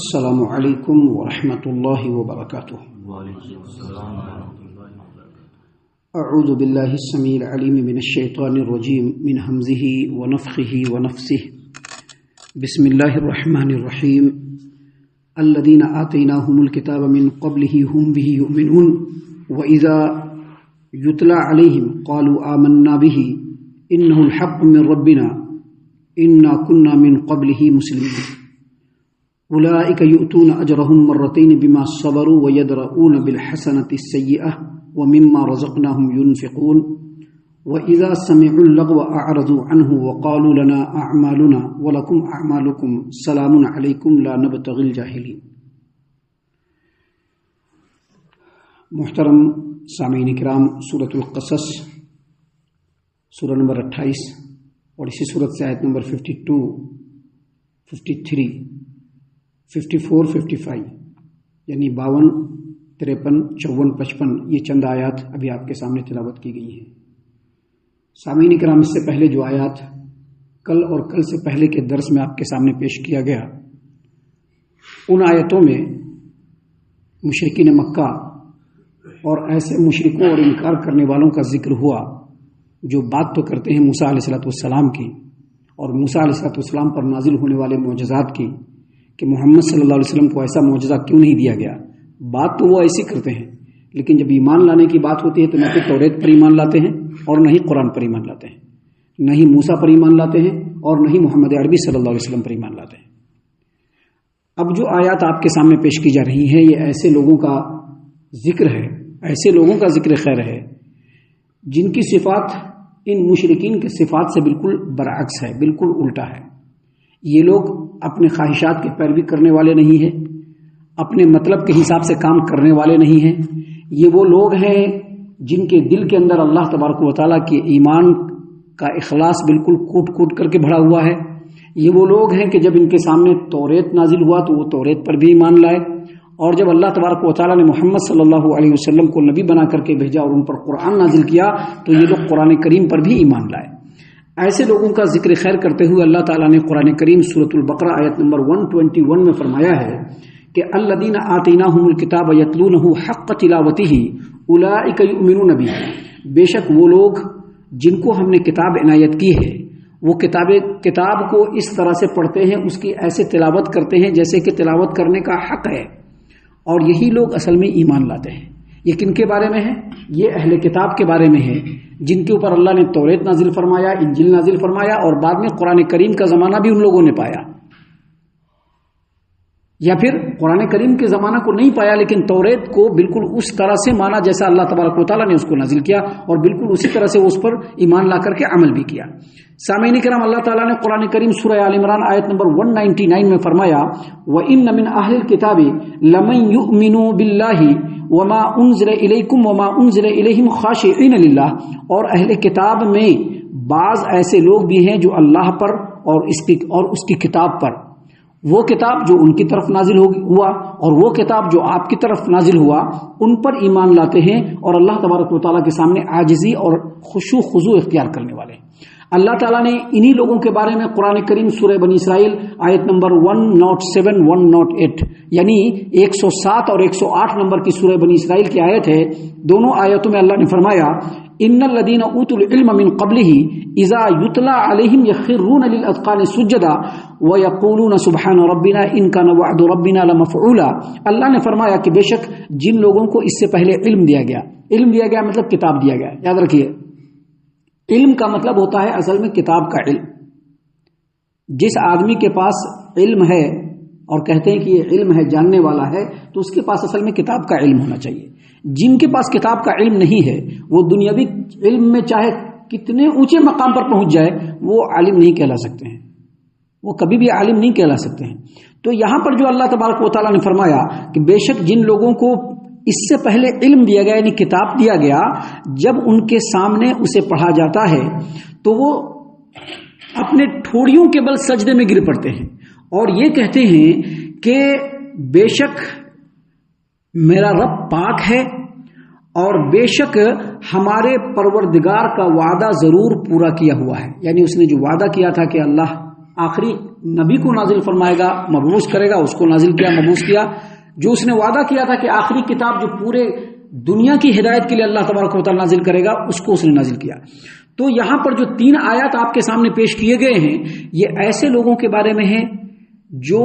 السلام علیکم ورحمۃ اللہ وبرکاتہ۔ اعوذ باللہ السمیع العلیم من الشیطان الرجیم من ہمزہ ونفخہ ونفثہ۔ بسم اللہ الرحمن الرحیم۔ الذین آتیناہم الکتاب من قبلہ ہم بہ یؤمنون وإذا یتلی علیہم قالوا آمنا بہ انہ الحق من ربنا انا کنا من قبلہ مسلمین۔ اولئک یؤتون اجرهم مرتين بما صبروا ويدرؤون بالحسنة السیئة ومما رزقناهم ينفقون وإذا سمعوا اللغو أعرضوا عنه وقالوا لنا أعمالنا ولكم أعمالكم سلام عليكم لا نبتغي الجاهلين۔ محترم سامعین کرام، سورۃ القصص سورہ نمبر 28 اور اسی سورت سے آیت نمبر 52، 53، 54، 55 یعنی 52، 53، 54، 55 یہ چند آیات ابھی آپ کے سامنے تلاوت کی گئی ہیں۔ سامعین کرام، اس سے پہلے جو آیات کل اور کل سے پہلے کے درس میں آپ کے سامنے پیش کیا گیا، ان آیتوں میں مشرکین مکہ اور ایسے مشرکوں اور انکار کرنے والوں کا ذکر ہوا جو بات تو کرتے ہیں موسیٰ علیہ السلام کی اور موسیٰ علیہ السلام پر نازل ہونے والے معجزات کی کہ محمد صلی اللہ علیہ وسلم کو ایسا معجزہ کیوں نہیں دیا گیا۔ بات تو وہ ایسی کرتے ہیں، لیکن جب ایمان لانے کی بات ہوتی ہے تو نہ تو توریت پر ایمان لاتے ہیں اور نہ ہی قرآن پر ایمان لاتے ہیں، نہ ہی موسیٰ پر ایمان لاتے ہیں اور نہ ہی محمد عربی صلی اللہ علیہ وسلم پر ایمان لاتے ہیں۔ اب جو آیات آپ کے سامنے پیش کی جا رہی ہیں یہ ایسے لوگوں کا ذکر ہے، ایسے لوگوں کا ذکر خیر ہے جن کی صفات ان مشرکین کے صفات سے بالکل برعکس ہے، بالکل الٹا ہے۔ یہ لوگ اپنے خواہشات کی پیروی کرنے والے نہیں ہیں، اپنے مطلب کے حساب سے کام کرنے والے نہیں ہیں۔ یہ وہ لوگ ہیں جن کے دل کے اندر اللہ تبارک و تعالیٰ کے ایمان کا اخلاص بالکل کوٹ کوٹ کر کے بھرا ہوا ہے۔ یہ وہ لوگ ہیں کہ جب ان کے سامنے توریت نازل ہوا تو وہ توریت پر بھی ایمان لائے، اور جب اللہ تبارک و تعالیٰ نے محمد صلی اللہ علیہ وسلم کو نبی بنا کر کے بھیجا اور ان پر قرآن نازل کیا تو یہ لوگ قرآن کریم پر بھی ایمان لائے۔ ایسے لوگوں کا ذکر خیر کرتے ہوئے اللہ تعالیٰ نے قرآن کریم سورۃ البقرہ آیت نمبر 121 میں فرمایا ہے کہ الذین آتیناہم الکتاب یتلونہ حق تلاوتہ اولئک یؤمنون بہ، بے شک وہ لوگ جن کو ہم نے کتاب عنایت کی ہے وہ کتاب کو اس طرح سے پڑھتے ہیں، اس کی ایسے تلاوت کرتے ہیں جیسے کہ تلاوت کرنے کا حق ہے، اور یہی لوگ اصل میں ایمان لاتے ہیں۔ یہ کن کے بارے میں ہے؟ یہ اہل کتاب کے بارے میں ہے جن کے اوپر اللہ نے توریت نازل فرمایا، انجیل نازل فرمایا، اور بعد میں قرآن کریم کا زمانہ بھی ان لوگوں نے پایا، یا پھر قرآن کریم کے زمانہ کو نہیں پایا لیکن توریت کو بالکل اس طرح سے مانا جیسا اللہ تبارک و تعالیٰ نے اس کو نازل کیا، اور بالکل اسی طرح سے اس پر ایمان لا کر کے عمل بھی کیا۔ سامعین کرام، اللہ تعالیٰ نے قرآن کریم سورہ آل عمران آیت نمبر 199 میں فرمایا وَإِنَّ مِنْ أَهْلِ الْكِتَابِ لَمَنْ يُؤْمِنُوا بِاللَّهِ وَمَا أُنزِلَ إِلَيْكُمْ وَمَا أُنزِلَ إِلَيْهِمْ خَاشِعِينَ لِلَّهِ، اور اہل کتاب میں بعض ایسے لوگ بھی ہیں جو اللہ پر اور اس کی کتاب پر، وہ کتاب جو ان کی طرف نازل ہوا اور وہ کتاب جو آپ کی طرف نازل ہوا، ان پر ایمان لاتے ہیں اور اللہ تبارک و تعالیٰ کے سامنے عاجزی اور خشوع خضوع اختیار کرنے والے ہیں۔ اللہ تعالیٰ نے انہی لوگوں کے بارے میں قرآن کریم سورہ بنی اسرائیل آیت نمبر 107، 108 یعنی 107 اور 108 نمبر کی سورہ بنی اسرائیل کی آیت ہے، دونوں آیتوں میں اللہ نے فرمایا ان الذین اوتوا العلم من قبلہ اذا یتلی علیہم یخرون للاذقان سجدا ویقولون سبحان ربنا ان کان وعد ربنا لمفعولا۔ اللہ نے فرمایا کہ بے شک جن لوگوں کو اس سے پہلے علم دیا گیا مطلب کتاب دیا گیا۔ یاد رکھیے، علم کا مطلب ہوتا ہے اصل میں کتاب کا علم۔ جس آدمی کے پاس علم ہے اور کہتے ہیں کہ یہ علم ہے، جاننے والا ہے، تو اس کے پاس اصل میں کتاب کا علم ہونا چاہیے۔ جن کے پاس کتاب کا علم نہیں ہے وہ دنیاوی علم میں چاہے کتنے اونچے مقام پر پہنچ جائے وہ عالم نہیں کہلا سکتے ہیں، وہ کبھی بھی عالم نہیں کہلا سکتے ہیں۔ تو یہاں پر جو اللہ تبارک و تعالیٰ نے فرمایا کہ بے شک جن لوگوں کو اس سے پہلے علم دیا گیا یعنی کتاب دیا گیا، جب ان کے سامنے اسے پڑھا جاتا ہے تو وہ اپنے ٹھوڑیوں کے بل سجدے میں گر پڑتے ہیں اور یہ کہتے ہیں کہ بے شک میرا رب پاک ہے اور بے شک ہمارے پروردگار کا وعدہ ضرور پورا کیا ہوا ہے۔ یعنی اس نے جو وعدہ کیا تھا کہ اللہ آخری نبی کو نازل فرمائے گا، مبعوث کرے گا، اس کو نازل کیا، مبعوث کیا. جو اس نے وعدہ کیا تھا کہ آخری کتاب جو پورے دنیا کی ہدایت کے لیے اللہ تبارک و تعالی نازل کرے گا، اس کو اس نے نازل کیا. تو یہاں پر جو 3 آیات آپ کے سامنے پیش کیے گئے ہیں، یہ ایسے لوگوں کے بارے میں ہیں جو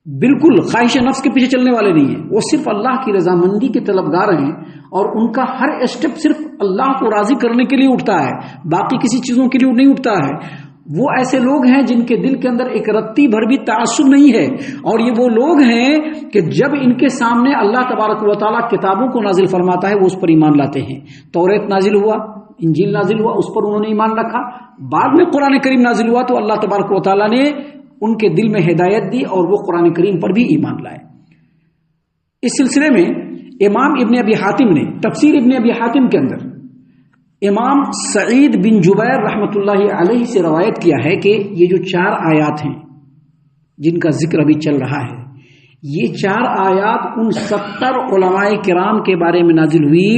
بالکل خواہش نفس کے پیچھے چلنے والے نہیں ہیں. وہ صرف اللہ کی رضامندی کے طلبگار ہیں اور ان کا ہر اسٹیپ صرف اللہ کو راضی کرنے کے لیے اٹھتا ہے، باقی کسی چیزوں کے لیے نہیں اٹھتا ہے. وہ ایسے لوگ ہیں جن کے دل کے اندر ایک رتی بھر بھی تعصب نہیں ہے، اور یہ وہ لوگ ہیں کہ جب ان کے سامنے اللہ تبارک و تعالیٰ کتابوں کو نازل فرماتا ہے وہ اس پر ایمان لاتے ہیں. توریت نازل ہوا، انجیل نازل ہوا، اس پر انہوں نے ایمان رکھا. بعد میں قرآن کریم نازل ہوا تو اللہ تبارک و تعالیٰ نے ان کے دل میں ہدایت دی اور وہ قرآن کریم پر بھی ایمان لائے. اس سلسلے میں امام ابن ابی حاتم نے تفسیر ابن ابی حاتم کے اندر امام سعید بن جبیر رحمۃ اللہ علیہ سے روایت کیا ہے کہ یہ جو 4 آیات ہیں جن کا ذکر ابھی چل رہا ہے، یہ 4 آیات ان 70 علماء کرام کے بارے میں نازل ہوئی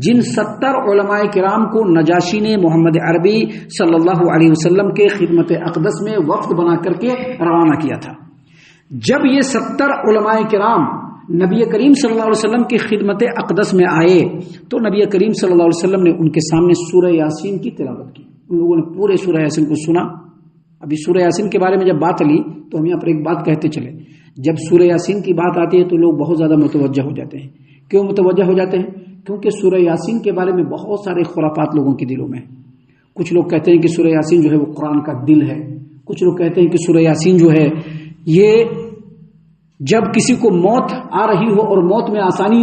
جن 70 علماء کرام کو نجاشی نے محمد عربی صلی اللہ علیہ وسلم کے خدمت اقدس میں وفد بنا کر کے روانہ کیا تھا. جب یہ 70 علماء کرام نبی کریم صلی اللہ علیہ وسلم کی خدمت اقدس میں آئے تو نبی کریم صلی اللہ علیہ وسلم نے ان کے سامنے سورہ یاسین کی تلاوت کی. ان لوگوں نے پورے سورہ یاسین کو سنا. ابھی سورہ یاسین کے بارے میں جب بات لی تو ہم یہاں پر ایک بات کہتے چلے. جب سورہ یاسین کی بات آتی ہے تو لوگ بہت زیادہ متوجہ ہو جاتے ہیں. کیوں متوجہ ہو جاتے ہیں؟ کیونکہ سورہ یاسین کے بارے میں بہت سارے خرافات لوگوں کے دلوں میں ہیں. کچھ لوگ کہتے ہیں کہ سورہ یاسین جو ہے وہ قرآن کا دل ہے. کچھ لوگ کہتے ہیں کہ سورہ یاسین جو ہے یہ جب کسی کو موت آ رہی ہو اور موت میں آسانی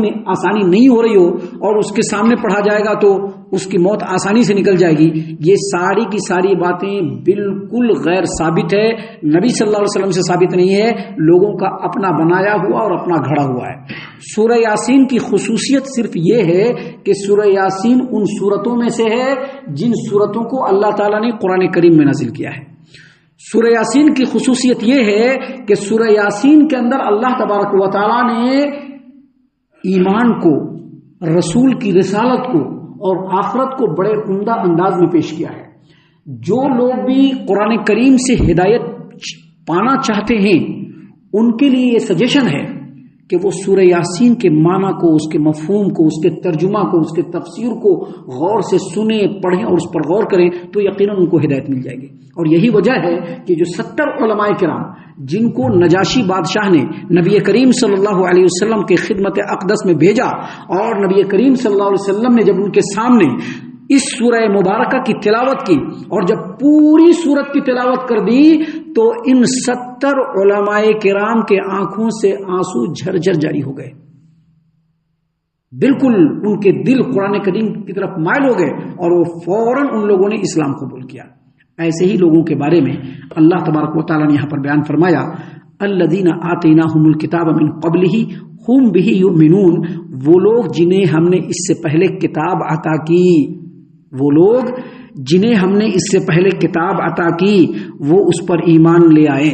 نہیں ہو رہی ہو اور اس کے سامنے پڑھا جائے گا تو اس کی موت آسانی سے نکل جائے گی. یہ ساری کی ساری باتیں بالکل غیر ثابت ہے، نبی صلی اللہ علیہ وسلم سے ثابت نہیں ہے، لوگوں کا اپنا بنایا ہوا اور اپنا گھڑا ہوا ہے. سورہ یاسین کی خصوصیت صرف یہ ہے کہ سورہ یاسین ان سورتوں میں سے ہے جن سورتوں کو اللہ تعالیٰ نے قرآن کریم میں نازل کیا ہے. سورہ یاسین کی خصوصیت یہ ہے کہ سورہ یاسین کے اندر اللہ تبارک و تعالیٰ نے ایمان کو، رسول کی رسالت کو اور آخرت کو بڑے عمدہ انداز میں پیش کیا ہے. جو لوگ بھی قرآن کریم سے ہدایت پانا چاہتے ہیں ان کے لیے یہ سجیشن ہے کہ وہ سورہ یاسین کے معنی کو، اس کے مفہوم کو، اس کے ترجمہ کو، اس کے تفسیر کو غور سے سنیں، پڑھیں اور اس پر غور کریں تو یقیناً ان کو ہدایت مل جائے گی. اور یہی وجہ ہے کہ جو 70 علماء کرام جن کو نجاشی بادشاہ نے نبی کریم صلی اللہ علیہ وسلم کے خدمت اقدس میں بھیجا اور نبی کریم صلی اللہ علیہ وسلم نے جب ان کے سامنے اس سورہ مبارکہ کی تلاوت کی اور جب پوری سورت کی تلاوت کر دی تو ان 70 علماء کرام کے آنکھوں سے آنسو جھرجھر جاری ہو گئے. بالکل ان کے دل قرآن کریم کی طرف مائل ہو گئے اور وہ فوراً ان لوگوں نے اسلام قبول کیا. ایسے ہی لوگوں کے بارے میں اللہ تبارک و تعالیٰ نے یہاں پر بیان فرمایا، الذین آتیناہم الکتاب من قبلہ ہم بہ یؤمنون. وہ لوگ جنہیں ہم نے اس سے پہلے کتاب عطا کی، وہ لوگ جنہیں ہم نے اس سے پہلے کتاب عطا کی وہ اس پر ایمان لے آئے.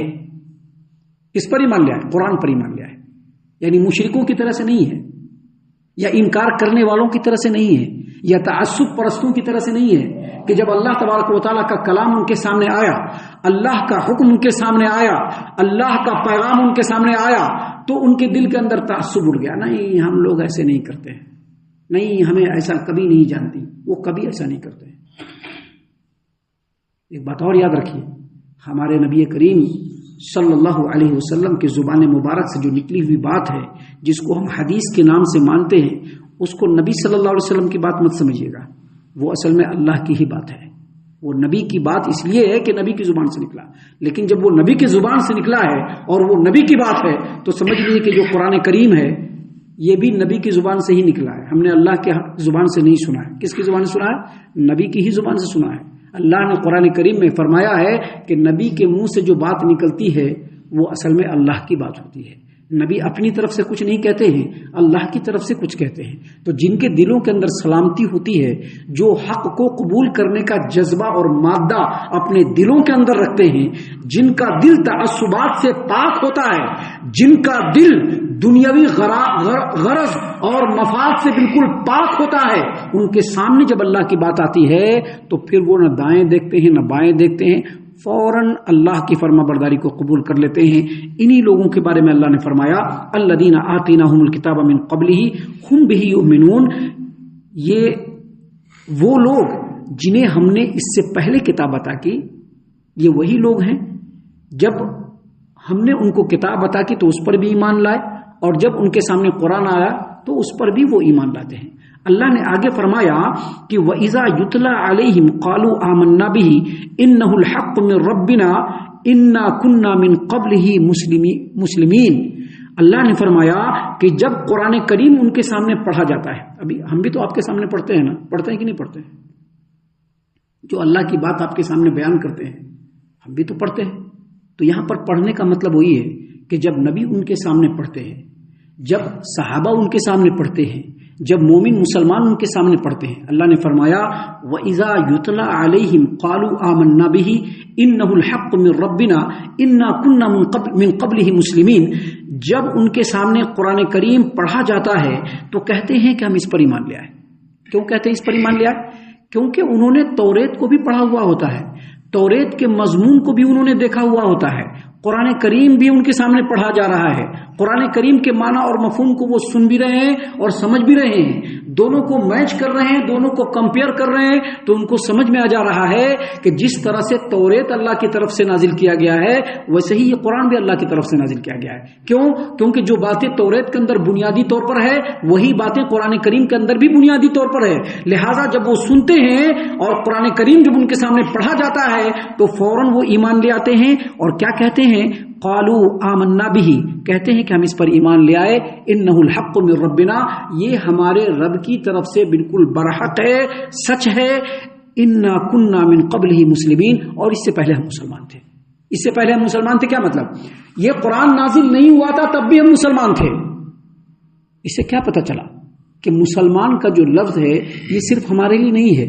اس پر ایمان لے آئے، قرآن پر ایمان لے آئے. یعنی مشرکوں کی طرح سے نہیں ہے، یا انکار کرنے والوں کی طرح سے نہیں ہے، یا تعصب پرستوں کی طرح سے نہیں ہے کہ جب اللہ تبارک و تعالیٰ کا کلام ان کے سامنے آیا، اللہ کا حکم ان کے سامنے آیا، اللہ کا پیغام ان کے سامنے آیا تو ان کے دل کے اندر تعصب اٹھ گیا. نہیں، ہم لوگ ایسے نہیں کرتے ہیں، نہیں ہمیں ایسا کبھی نہیں جانتی. وہ کبھی ایسا نہیں کرتے. ایک بات اور یاد رکھیے، ہمارے نبی کریم صلی اللہ علیہ وسلم کی زبان مبارک سے جو نکلی ہوئی بات ہے جس کو ہم حدیث کے نام سے مانتے ہیں اس کو نبی صلی اللہ علیہ وسلم کی بات مت سمجھیے گا. وہ اصل میں اللہ کی ہی بات ہے. وہ نبی کی بات اس لیے ہے کہ نبی کی زبان سے نکلا، لیکن جب وہ نبی کی زبان سے نکلا ہے اور وہ نبی کی بات ہے تو سمجھ لیجیے کہ جو قرآن کریم ہے یہ بھی نبی کی زبان سے ہی نکلا ہے. ہم نے اللہ کے زبان سے نہیں سنا ہے. کس کی زبان سے سنا ہے؟ نبی کی ہی زبان سے سنا ہے. اللہ نے قرآن کریم میں فرمایا ہے کہ نبی کے منہ سے جو بات نکلتی ہے وہ اصل میں اللہ کی بات ہوتی ہے. نبی اپنی طرف سے کچھ نہیں کہتے ہیں، اللہ کی طرف سے کچھ کہتے ہیں. تو جن کے دلوں کے اندر سلامتی ہوتی ہے، جو حق کو قبول کرنے کا جذبہ اور مادہ اپنے دلوں کے اندر رکھتے ہیں، جن کا دل تعصبات سے پاک ہوتا ہے، جن کا دل دنیاوی غرض اور مفاد سے بالکل پاک ہوتا ہے، ان کے سامنے جب اللہ کی بات آتی ہے تو پھر وہ نہ دائیں دیکھتے ہیں نہ بائیں دیکھتے ہیں، فوراً اللہ کی فرما برداری کو قبول کر لیتے ہیں. انہی لوگوں کے بارے میں اللہ نے فرمایا الذین آتیناہم الکتاب من قبلہ ہم بہ یؤمنون، یہ وہ لوگ جنہیں ہم نے اس سے پہلے کتاب عطا کی، یہ وہی لوگ ہیں جب ہم نے ان کو کتاب عطا کی تو اس پر بھی ایمان لائے، اور جب ان کے سامنے قرآن آیا تو اس پر بھی وہ ایمان لاتے ہیں. اللہ نے آگے فرمایا کہ وَإِذَا يُتْلَى عَلَيْهِمْ قَالُوا آمَنَّا بِهِ إِنَّهُ الْحَقُّ مِنْ رَبِّنَا إِنَّا كُنَّا مِنْ قَبْلِهِ مسلمین. اللہ نے فرمایا کہ جب قرآن کریم ان کے سامنے پڑھا جاتا ہے، ابھی ہم بھی تو آپ کے سامنے پڑھتے ہیں نا، پڑھتے ہیں کہ نہیں پڑھتے ہیں؟ جو اللہ کی بات آپ کے سامنے بیان کرتے ہیں ہم بھی تو پڑھتے ہیں. تو یہاں پر پڑھنے کا مطلب وہی ہے کہ جب نبی ان کے سامنے پڑھتے ہیں، جب صحابہ ان کے سامنے پڑھتے ہیں، جب مومن مسلمان ان کے سامنے پڑھتے ہیں. اللہ نے فرمایا وَإِذَا يُتْلَى عَلَيْهِمْ قَالُوا آمَنَّا بِهِ إِنَّهُ الْحَقُّ مِنْ رَبِّنَا إِنَّا كُنَّا مِنْ قَبْلِهِ مسلمین. جب ان کے سامنے قرآن کریم پڑھا جاتا ہے تو کہتے ہیں کہ ہم اس پر ایمان لے آئے. کیوں کہتے ہیں اس پر ایمان لے آئے؟ کیونکہ انہوں نے توریت کو بھی پڑھا ہوا ہوتا ہے، توریت کے مضمون کو بھی انہوں نے دیکھا ہوا ہوتا ہے، قرآن کریم بھی ان کے سامنے پڑھا جا رہا ہے، قرآن کریم کے معنی اور مفہوم کو وہ سن بھی رہے ہیں اور سمجھ بھی رہے ہیں، دونوں کو میچ کر رہے ہیں، دونوں کو کمپیئر کر رہے ہیں، تو ان کو سمجھ میں آ جا رہا ہے کہ جس طرح سے توریت اللہ کی طرف سے نازل کیا گیا ہے ویسے ہی یہ قرآن بھی اللہ کی طرف سے نازل کیا گیا ہے. کیوں؟ کیونکہ جو باتیں توریت کے اندر بنیادی طور پر ہے وہی باتیں قرآن کریم کے اندر بھی بنیادی طور پر ہے. لہٰذا جب وہ سنتے ہیں اور قرآن کریم جب ان کے سامنے پڑھا جاتا ہے تو فوراً وہ ایمان لے آتے ہیں، اور کیا کہتے ہیں؟ قالوا آمنا به، کہتے ہیں کہ ہم اس پر ایمان لے آئے، انہ الحق من ربنا، یہ ہمارے رب کی طرف سے بالکل برحق ہے، سچ ہے. انا كنا من قبلہ مسلمین، اور اس سے پہلے ہم مسلمان تھے. اس سے پہلے ہم مسلمان تھے کیا مطلب؟ یہ قرآن نازل نہیں ہوا تھا تب بھی ہم مسلمان تھے. اس سے کیا پتہ چلا کہ مسلمان کا جو لفظ ہے یہ صرف ہمارے لیے نہیں ہے.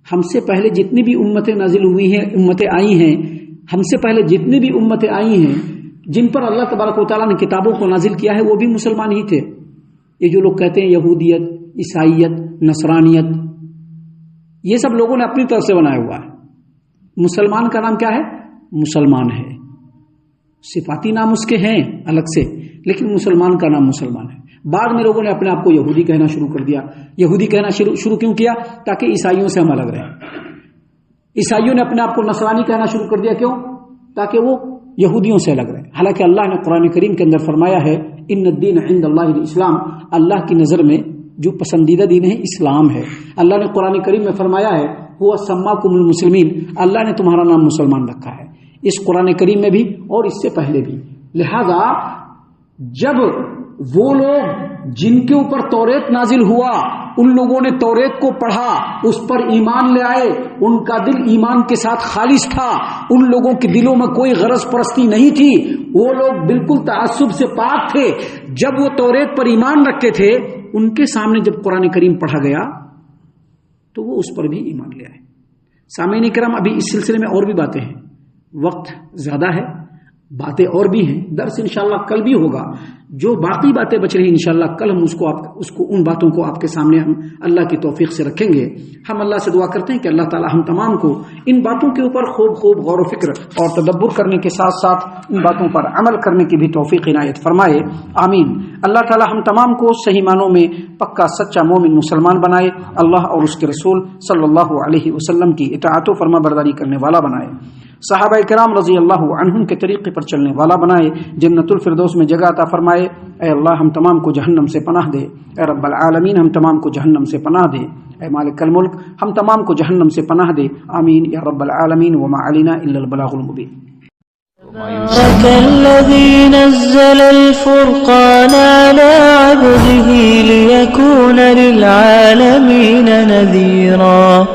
ہم سے پہلے جتنی بھی امتیں نازل ہوئی ہیں، امتیں آئی ہیں، ہم سے پہلے جتنی بھی امتیں آئی ہیں جن پر اللہ تبارک و تعالیٰ نے کتابوں کو نازل کیا ہے وہ بھی مسلمان ہی تھے. یہ جو لوگ کہتے ہیں یہودیت، عیسائیت، نصرانیت، یہ سب لوگوں نے اپنی طرف سے بنایا ہوا ہے. مسلمان کا نام کیا ہے؟ مسلمان ہے. صفاتی نام اس کے ہیں الگ سے، لیکن مسلمان کا نام مسلمان ہے. بعد میں لوگوں نے اپنے آپ کو یہودی کہنا شروع کر دیا. یہودی کہنا شروع کیوں کیا؟ تاکہ عیسائیوں سے ہم الگ رہیں. عیسائیوں نے اپنے آپ کو نصرانی کہنا شروع کر دیا. کیوں؟ تاکہ وہ یہودیوں سے الگ رہے. حالانکہ اللہ نے قرآن کریم کے اندر فرمایا ہے ان الدین عند اللہ الاسلام، اللہ کی نظر میں جو پسندیدہ دین ہے اسلام ہے. اللہ نے قرآن کریم میں فرمایا ہے هو سماکم المسلمین، اللہ نے تمہارا نام مسلمان رکھا ہے، اس قرآن کریم میں بھی اور اس سے پہلے بھی. لہذا جب وہ لوگ جن کے اوپر توریت نازل ہوا ان لوگوں نے توریت کو پڑھا، اس پر ایمان لے آئے، ان کا دل ایمان کے ساتھ خالص تھا، ان لوگوں کے دلوں میں کوئی غرض پرستی نہیں تھی، وہ لوگ بالکل تعصب سے پاک تھے. جب وہ توریت پر ایمان رکھتے تھے ان کے سامنے جب قرآن کریم پڑھا گیا تو وہ اس پر بھی ایمان لے آئے. سامعین کرام، ابھی اس سلسلے میں اور بھی باتیں ہیں، وقت زیادہ ہے، باتیں اور بھی ہیں، درس انشاءاللہ کل بھی ہوگا. جو باقی باتیں بچ رہی انشاءاللہ کل ہم اس کو ان باتوں کو آپ کے سامنے ہم اللہ کی توفیق سے رکھیں گے. ہم اللہ سے دعا کرتے ہیں کہ اللہ تعالی ہم تمام کو ان باتوں کے اوپر خوب غور و فکر اور تدبر کرنے کے ساتھ ساتھ ان باتوں پر عمل کرنے کی بھی توفیق عنایت فرمائے. آمین. اللہ تعالی ہم تمام کو صحیح معنوں میں پکا سچا مومن مسلمان بنائے، اللہ اور اس کے رسول صلی اللہ علیہ وسلم کی اطاعت و فرما برداری کرنے والا بنائے، صحابہ کرام رضی اللہ عنہم کے طریقے پر چلنے والا بنائے، جنت الفردوس میں جگہ عطا فرمائے. اے اللہ ہم تمام کو جہنم سے پناہ دے. اے رب العالمین ہم تمام کو جہنم سے پناہ دے. اے مالک الملک ہم تمام کو جہنم سے پناہ دے. آمین یا رب العالمین. وما علینا الا البلاغ المبین. تبارك الذي نزل الفرقان على عبده ليكون للعالمين نذيرا.